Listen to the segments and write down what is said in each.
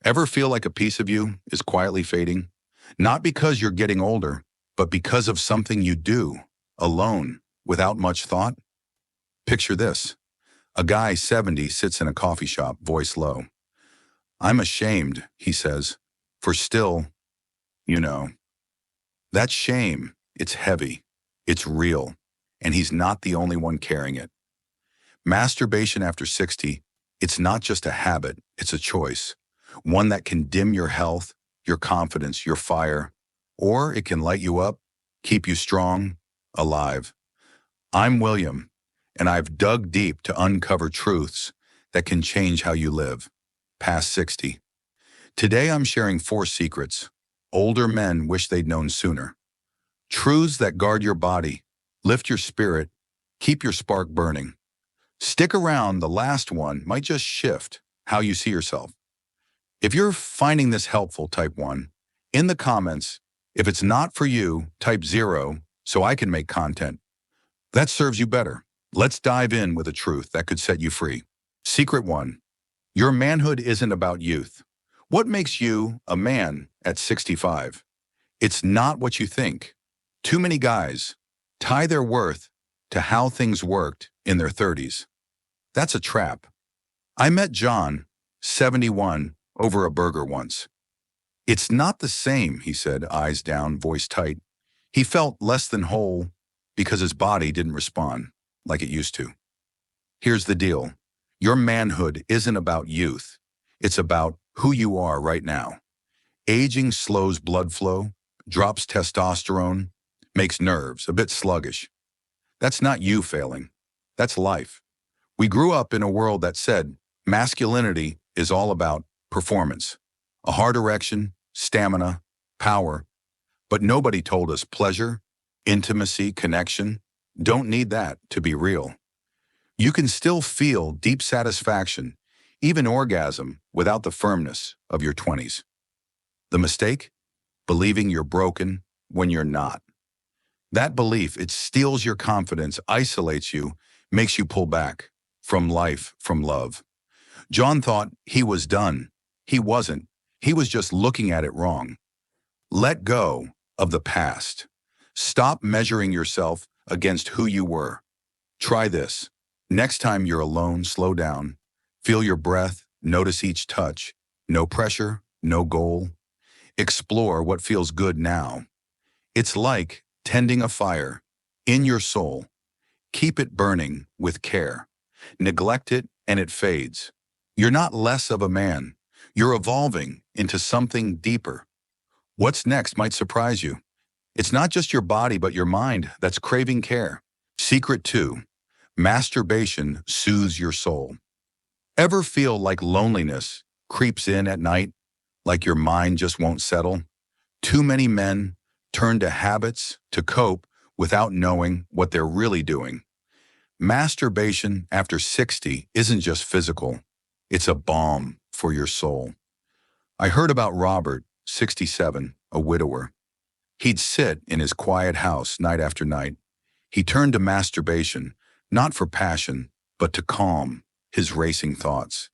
Ever feel like a piece of you is quietly fading? Not because you're getting older, but because of something you do, alone, without much thought? Picture this. A guy 70 sits in a coffee shop, voice low. I'm ashamed, he says, for still, you know. That shame, it's heavy, it's real, and he's not the only one carrying it. Masturbation after 60, it's not just a habit, it's a choice. One that can dim your health, your confidence, your fire, or it can light you up, keep you strong, alive. I'm William, and I've dug deep to uncover truths that can change how you live, past 60. Today I'm sharing 4 secrets older men wish they'd known sooner. Truths that guard your body, lift your spirit, keep your spark burning. Stick around, the last one might just shift how you see yourself. If you're finding this helpful, type 1. In the comments, if it's not for you, type 0 so I can make content. That serves you better. Let's dive in with a truth that could set you free. Secret 1. Your manhood isn't about youth. What makes you a man at 65? It's not what you think. Too many guys tie their worth to how things worked in their 30s. That's a trap. I met John, 71, over a burger once. It's not the same, he said, eyes down, voice tight. He felt less than whole because his body didn't respond like it used to. Here's the deal. Your manhood isn't about youth. It's about who you are right now. Aging slows blood flow, drops testosterone, makes nerves a bit sluggish. That's not you failing. That's life. We grew up in a world that said masculinity is all about performance, a hard erection, stamina, power. But nobody told us pleasure, intimacy, connection don't need that to be real. You can still feel deep satisfaction, even orgasm, without the firmness of your 20s. The mistake? Believing you're broken when you're not. That belief, it steals your confidence, isolates you, makes you pull back from life, from love. John thought he was done. He wasn't. He was just looking at it wrong. Let go of the past. Stop measuring yourself against who you were. Try this. Next time you're alone, slow down. Feel your breath, notice each touch. No pressure, no goal. Explore what feels good now. It's like tending a fire in your soul. Keep it burning with care. Neglect it and it fades. You're not less of a man. You're evolving into something deeper. What's next might surprise you. It's not just your body but your mind that's craving care. Secret 2. Masturbation soothes your soul. Ever feel like loneliness creeps in at night, like your mind just won't settle? Too many men turn to habits to cope without knowing what they're really doing. Masturbation after 60 isn't just physical, it's a balm for your soul. I heard about Robert, 67, a widower. He'd sit in his quiet house night after night. He turned to masturbation, not for passion, but to calm his racing thoughts.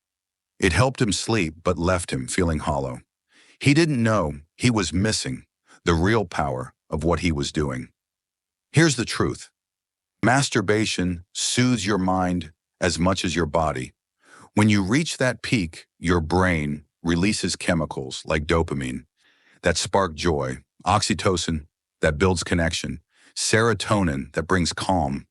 It helped him sleep but left him feeling hollow. He didn't know he was missing the real power of what he was doing. Here's the truth. Masturbation soothes your mind as much as your body. When you reach that peak, your brain releases chemicals like dopamine that spark joy, oxytocin that builds connection, serotonin that brings calm.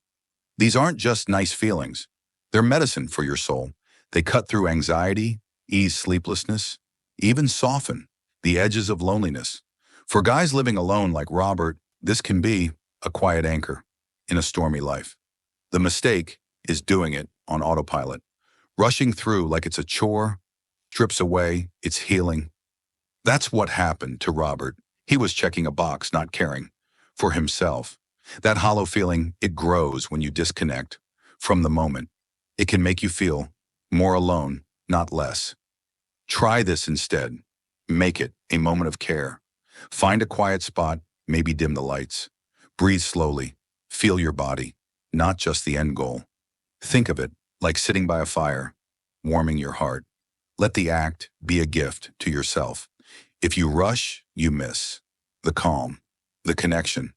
These aren't just nice feelings. They're medicine for your soul. They cut through anxiety, ease sleeplessness, even soften the edges of loneliness. For guys living alone like Robert, this can be a quiet anchor in a stormy life. The mistake is doing it on autopilot, rushing through like it's a chore, strips away, it's healing. That's what happened to Robert. He was checking a box, not caring for himself. That hollow feeling, it grows when you disconnect from the moment. It can make you feel more alone, not less. Try this instead. Make it a moment of care. Find a quiet spot, maybe dim the lights. Breathe slowly. Feel your body, not just the end goal. Think of it like sitting by a fire, warming your heart. Let the act be a gift to yourself. If you rush, you miss the calm, the connection.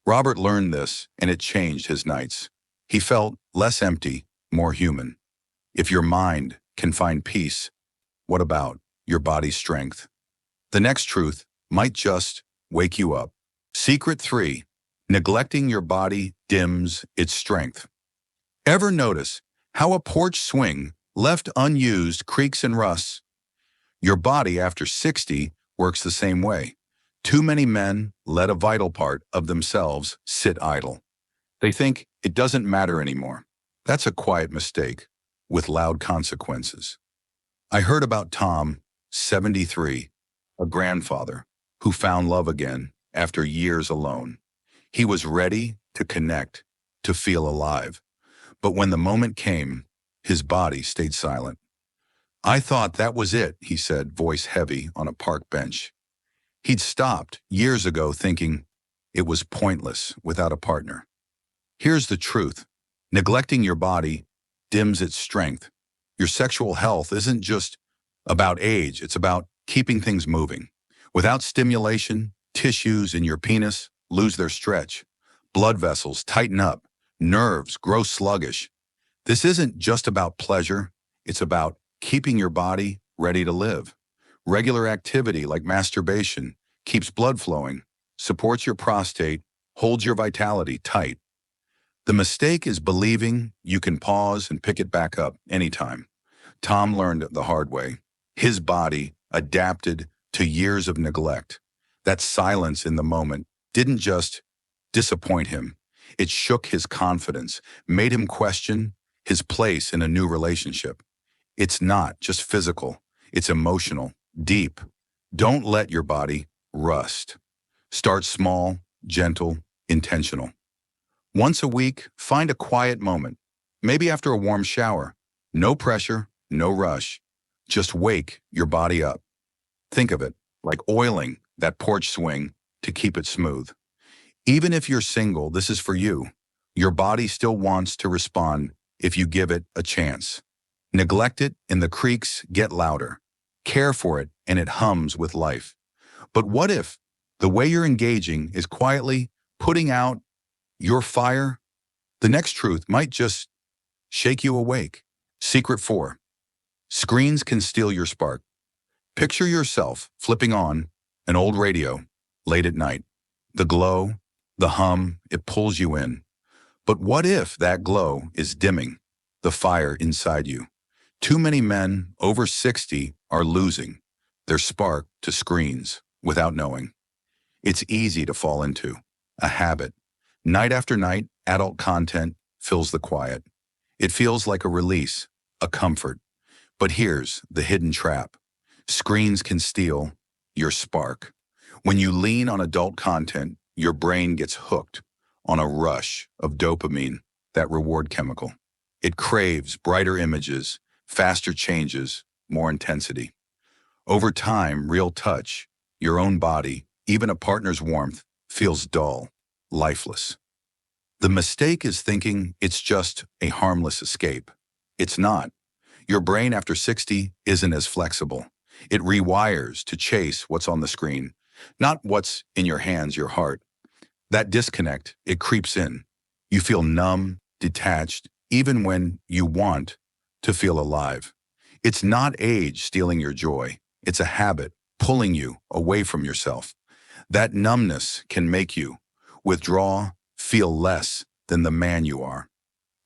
Robert learned this, and it changed his nights. He felt less empty, more human. If your mind can find peace, what about your body's strength? The next truth might just wake you up. Secret 3. Neglecting your body dims its strength. Ever notice how a porch swing left unused creaks and rusts? Your body after 60 works the same way. Too many men let a vital part of themselves sit idle. They think it doesn't matter anymore. That's a quiet mistake with loud consequences. I heard about Tom, 73, a grandfather who found love again after years alone. He was ready to connect, to feel alive. But when the moment came, his body stayed silent. I thought that was it, he said, voice heavy on a park bench. He'd stopped years ago thinking it was pointless without a partner. Here's the truth. Neglecting your body dims its strength. Your sexual health isn't just about age, it's about keeping things moving. Without stimulation, tissues in your penis lose their stretch. Blood vessels tighten up, nerves grow sluggish. This isn't just about pleasure, it's about keeping your body ready to live. Regular activity like masturbation keeps blood flowing, supports your prostate, holds your vitality tight. The mistake is believing you can pause and pick it back up anytime. Tom learned it the hard way. His body adapted to years of neglect. That silence in the moment didn't just disappoint him. It shook his confidence, made him question his place in a new relationship. It's not just physical, it's emotional, deep. Don't let your body rust. Start small, gentle, intentional. Once a week, find a quiet moment, maybe after a warm shower. No pressure, no rush. Just wake your body up. Think of it like oiling that porch swing to keep it smooth. Even if you're single, this is for you. Your body still wants to respond if you give it a chance. Neglect it and the creaks get louder. Care for it and it hums with life. But what if the way you're engaging is quietly putting out your fire? The next truth might just shake you awake. Secret 4. Screens can steal your spark. Picture yourself flipping on an old radio late at night. The glow, the hum, it pulls you in. But what if that glow is dimming the fire inside you? Too many men over 60 are losing their spark to screens without knowing. It's easy to fall into a habit. Night after night, adult content fills the quiet. It feels like a release, a comfort. But here's the hidden trap. Screens can steal your spark. When you lean on adult content, your brain gets hooked on a rush of dopamine, that reward chemical. It craves brighter images, faster changes, more intensity. Over time, real touch, your own body, even a partner's warmth, feels dull, lifeless. The mistake is thinking it's just a harmless escape. It's not. Your brain after 60 isn't as flexible. It rewires to chase what's on the screen, not what's in your hands, your heart. That disconnect, it creeps in. You feel numb, detached, even when you want to feel alive. It's not age stealing your joy. It's a habit pulling you away from yourself. That numbness can make you withdraw, feel less than the man you are.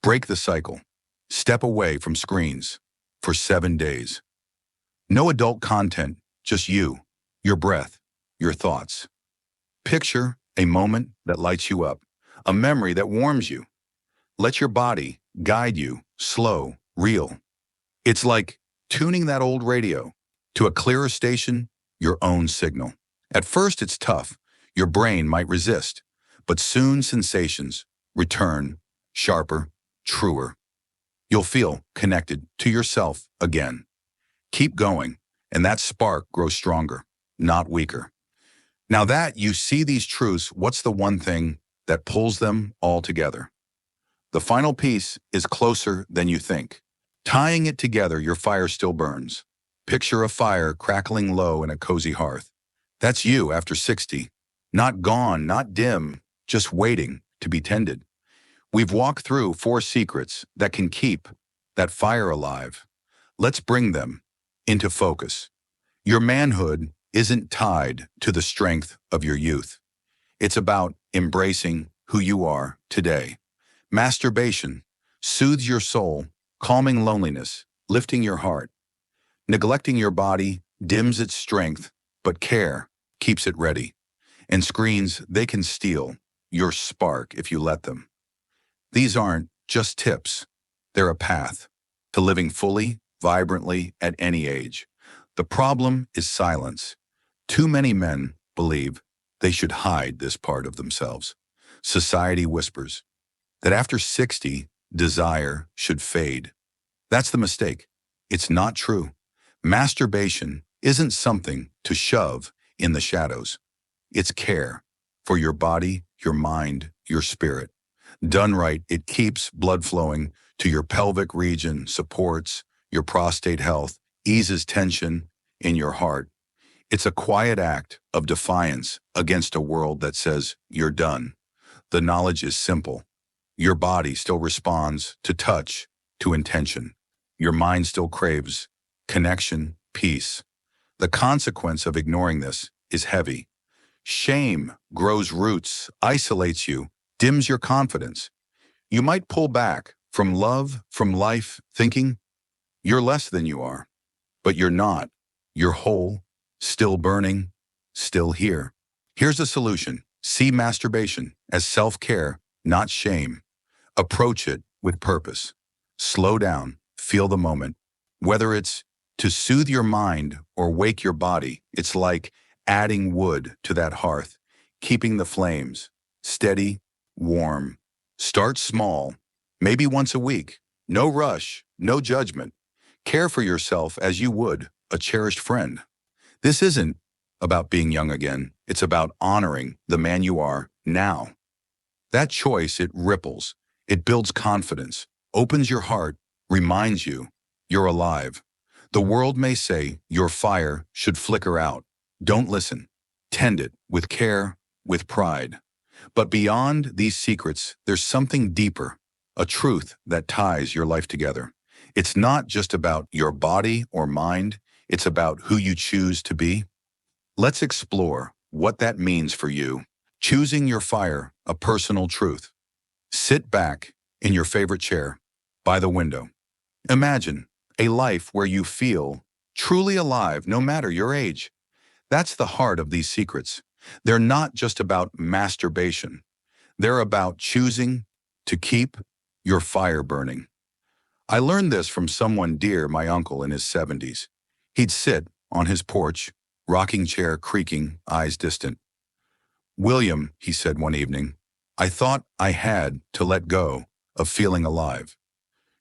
Break the cycle. Step away from screens for 7 days. No adult content, just you, your breath, your thoughts. Picture a moment that lights you up, a memory that warms you. Let your body guide you, slow, real. It's like tuning that old radio to a clearer station, your own signal. At first, it's tough. Your brain might resist, but soon sensations return, sharper, truer. You'll feel connected to yourself again. Keep going, and that spark grows stronger, not weaker. Now that you see these truths, what's the one thing that pulls them all together? The final piece is closer than you think. Tying it together, your fire still burns. Picture a fire crackling low in a cozy hearth. That's you after 60. Not gone, not dim, just waiting to be tended. We've walked through 4 secrets that can keep that fire alive. Let's bring them into focus. Your manhood isn't tied to the strength of your youth. It's about embracing who you are today. Masturbation soothes your soul, calming loneliness, lifting your heart. Neglecting your body dims its strength, but care keeps it ready. And screens, they can steal your spark if you let them. These aren't just tips. They're a path to living fully, vibrantly at any age. The problem is silence. Too many men believe they should hide this part of themselves. Society whispers that after 60, desire should fade. That's the mistake. It's not true. Masturbation isn't something to shove in the shadows. It's care for your body, your mind, your spirit. Done right, it keeps blood flowing to your pelvic region, supports your prostate health, eases tension in your heart. It's a quiet act of defiance against a world that says you're done. The knowledge is simple. Your body still responds to touch, to intention. Your mind still craves connection, peace. The consequence of ignoring this is heavy. Shame grows roots, isolates you, dims your confidence. You might pull back from love, from life, thinking you're less than you are. But you're not. You're whole, still burning, still here. Here's a solution. See masturbation as self-care, not shame. Approach it with purpose. Slow down, feel the moment. Whether it's to soothe your mind or wake your body, it's like adding wood to that hearth, keeping the flames steady, warm. Start small, maybe once a week. No rush, no judgment. Care for yourself as you would a cherished friend. This isn't about being young again. It's about honoring the man you are now. That choice, it ripples. It builds confidence, opens your heart, reminds you you're alive. The world may say your fire should flicker out. Don't listen. Tend it with care, with pride. But beyond these secrets, there's something deeper, a truth that ties your life together. It's not just about your body or mind, it's about who you choose to be. Let's explore what that means for you. Choosing your fire, a personal truth. Sit back in your favorite chair, by the window. Imagine a life where you feel truly alive no matter your age. That's the heart of these secrets. They're not just about masturbation. They're about choosing to keep your fire burning. I learned this from someone dear, my uncle in his 70s. He'd sit on his porch, rocking chair creaking, eyes distant. "William," he said one evening, "I thought I had to let go of feeling alive."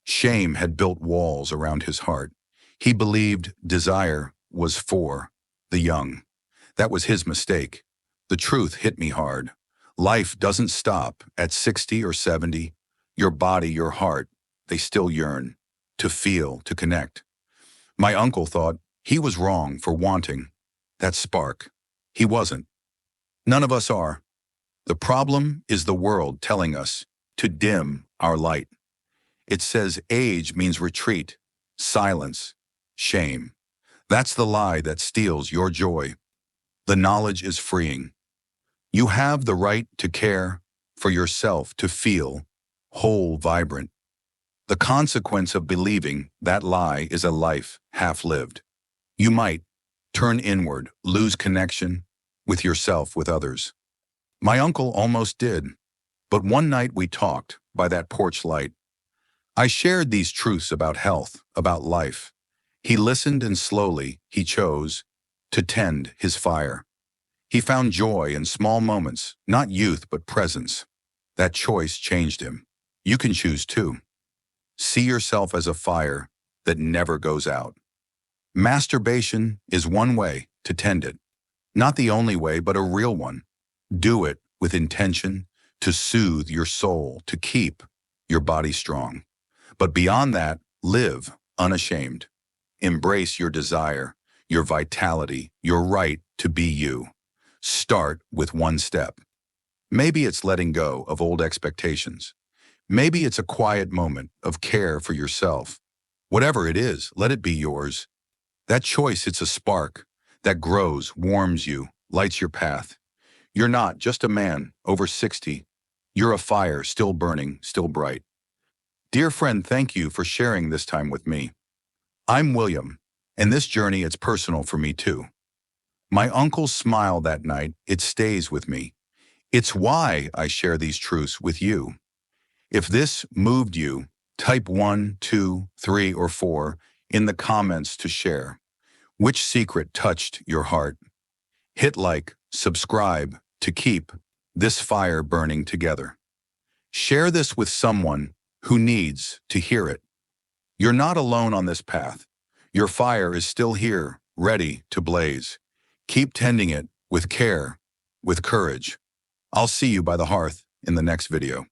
Shame had built walls around his heart. He believed desire was for the young. That was his mistake. The truth hit me hard. Life doesn't stop at 60 or 70. Your body, your heart, they still yearn to feel, to connect. My uncle thought he was wrong for wanting that spark. He wasn't. None of us are. The problem is the world telling us to dim our light. It says age means retreat, silence, shame. That's the lie that steals your joy. The knowledge is freeing. You have the right to care for yourself, to feel whole, vibrant. The consequence of believing that lie is a life half-lived. You might turn inward, lose connection with yourself, with others. My uncle almost did, but one night we talked by that porch light. I shared these truths about health, about life. He listened, and slowly he chose to tend his fire. He found joy in small moments, not youth but presence. That choice changed him. You can choose too. See yourself as a fire that never goes out. Masturbation is one way to tend it. Not the only way, but a real one. Do it with intention to soothe your soul, to keep your body strong. But beyond that, live unashamed. Embrace your desire, your vitality, your right to be you. Start with one step. Maybe it's letting go of old expectations. Maybe it's a quiet moment of care for yourself. Whatever it is, let it be yours. That choice, it's a spark that grows, warms you, lights your path. You're not just a man over 60. You're a fire still burning, still bright. Dear friend, thank you for sharing this time with me. I'm William, and this journey, it's personal for me too. My uncle's smile that night, it stays with me. It's why I share these truths with you. If this moved you, type 1, 2, 3, or 4 in the comments to share. Which secret touched your heart? Hit like, subscribe to keep this fire burning together. Share this with someone who needs to hear it. You're not alone on this path. Your fire is still here, ready to blaze. Keep tending it with care, with courage. I'll see you by the hearth in the next video.